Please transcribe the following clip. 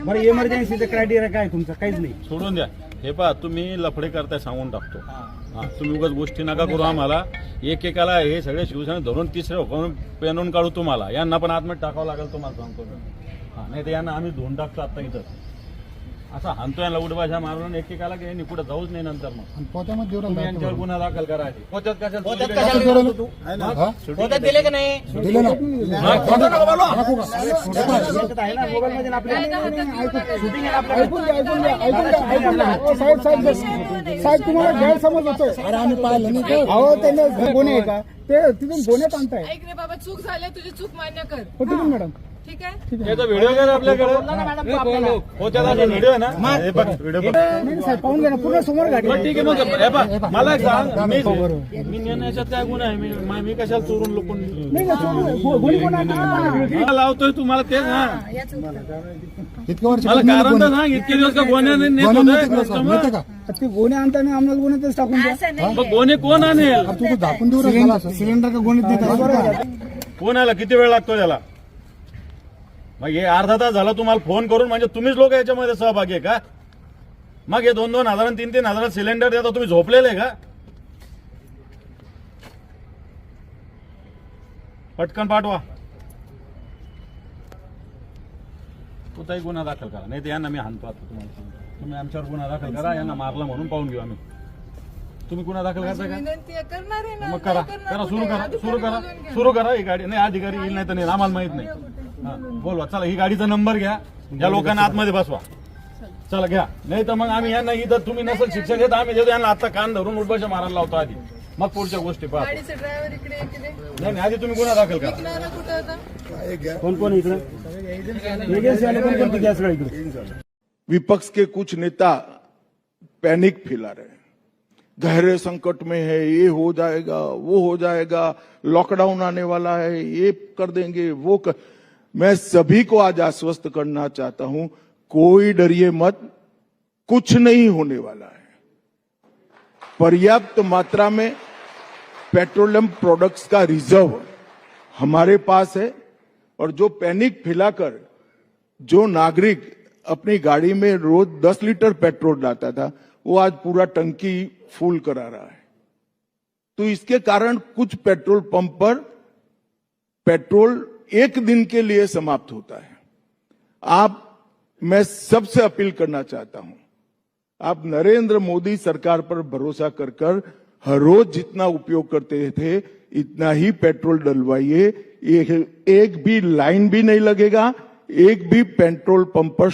बरं इमर्जन्सीचं क्रायटेरिया काय तुमचं? काहीच नाही. सोडून द्या. हे पहा, तुम्ही लफडे करताय सांगून टाकतो. तुम्ही उगाच गोष्टी नका करू आम्हाला. एकेकाला हे सगळे शिवसेना धरून तिसरे पेनून काढू तुम्हाला. यांना पण आतमध्ये टाकावं लागेल तुम्हाला सांगतो मी. नाही तर यांना आम्ही धुवून टाकतो आता इथं. असं हाणतो यांना उडवाशा मारून एकेकाला की यांनी कुठं जाऊच नाही नंतर. मग पोत्यामध्ये तुम्ही यांच्यावर गुन्हा दाखल करायची. पोत्यात कशाला पोत्यात दिले का नाही? दिले ना. मोबाईलमध्ये साहेब तुम्हाला गैरसमज होतोय. अरे आम्ही पाहिलं नाही का? अहो त्याने गोणे आहे का ते तिथून गोण्यात आणताय. ऐक रे बाबा, चूक झाली, तुझी चूक मान्य कर. ठीक मॅडम. ठीक आहे. याचा व्हिडिओ कर आपल्याकडे. पोत्याचा व्हिडिओ आहे ना. हे बघ व्हिडिओ बघ. नाही साहेब पाहून घ्या ना पूर्ण समोर गाडी. ठीक आहे मग हे बघ, मला एक सांग, मी नेण्याच्यात काय गुन्हा आहे? मी कशाला चोरून लपून गोणी कोण आणणार? मला लावतोय तुम्हाला तेच ना. इतकं वर्ष मला कारण तर सांग, इतके दिवस का गोण्याने नेत होते का ते गोणे आणताना आम्हाला गोण्यातच टाकून द्या. मग गोणे कोण आणेल? तू दाखवून देऊ सिलेंडर का गोणीत देत. कोण आला? किती वेळ लागतो त्याला? मग हे अर्धा तास झाला तुम्हाला फोन करून. म्हणजे तुम्हीच लोक याच्यामध्ये सहभागी आहे का? मग हे 2-2 हजार 3-3 हजार सिलेंडर देता, तुम्ही झोपलेले का? पटकन पाठवा. कुठलाही गुन्हा दाखल करा, नाही तर यांना मी हाणतो आता. तुम्हाला सांगतो, तुम्ही आमच्यावर गुन्हा दाखल करा. यांना मारला म्हणून पाहून घेऊ आम्ही. तुम्ही गुन्हा दाखल करता का? विनंती आहे, करणार आहे ना. मग करा करा, सुरू करा ही गाडी. नाही अधिकारी येईल नाही तर नाही, आम्हाला माहित नाही. बोलवा, चला ही गाडीचा नंबर घ्या. या लोकांना आतमध्ये बसवा. चला घ्या. नाही तर मग आम्ही यांना इथं तुम्ही नसेल शिक्षण देत आम्ही देतो यांना. आता कान धरून उठबाशा मारायला लावतो आधी, मग पुढच्या गोष्टी पाहतो. गाडीचा ड्रायव्हर इकडे इकडे. नाही आधी तुम्ही गुन्हा दाखल करा. विकणारा कुठं होता? कोण कोण इकडं एजन्सी आले कोण कोणती गॅस गाडी इकडे? विपक्ष के कुछ नेता पैनिक फैला रहे हैं, गहरे संकट में है, ये हो जाएगा वो हो जाएगा, लॉकडाउन आने वाला है, ये कर देंगे वो कर। मैं सभी को आज आश्वस्त करना चाहता हूं, कोई डरिए मत, कुछ नहीं होने वाला है। पर्याप्त मात्रा में पेट्रोलियम प्रोडक्ट्स का रिजर्व हमारे पास है और जो पैनिक फैलाकर जो नागरिक अपनी गाड़ी में रोज 10 लीटर पेट्रोल डालता था वो आज पूरा टंकी फुल करा रहा है। तो इसके कारण कुछ पेट्रोल पंप पर पेट्रोल एक दिन के लिए समाप्त होता है। मैं सबसे अपील करना चाहता हूं, आप नरेंद्र मोदी सरकार पर भरोसा कर हर रोज जितना उपयोग करते थे इतना ही पेट्रोल डलवाइए। एक भी लाइन भी नहीं लगेगा, एक भी पेट्रोल पंप पर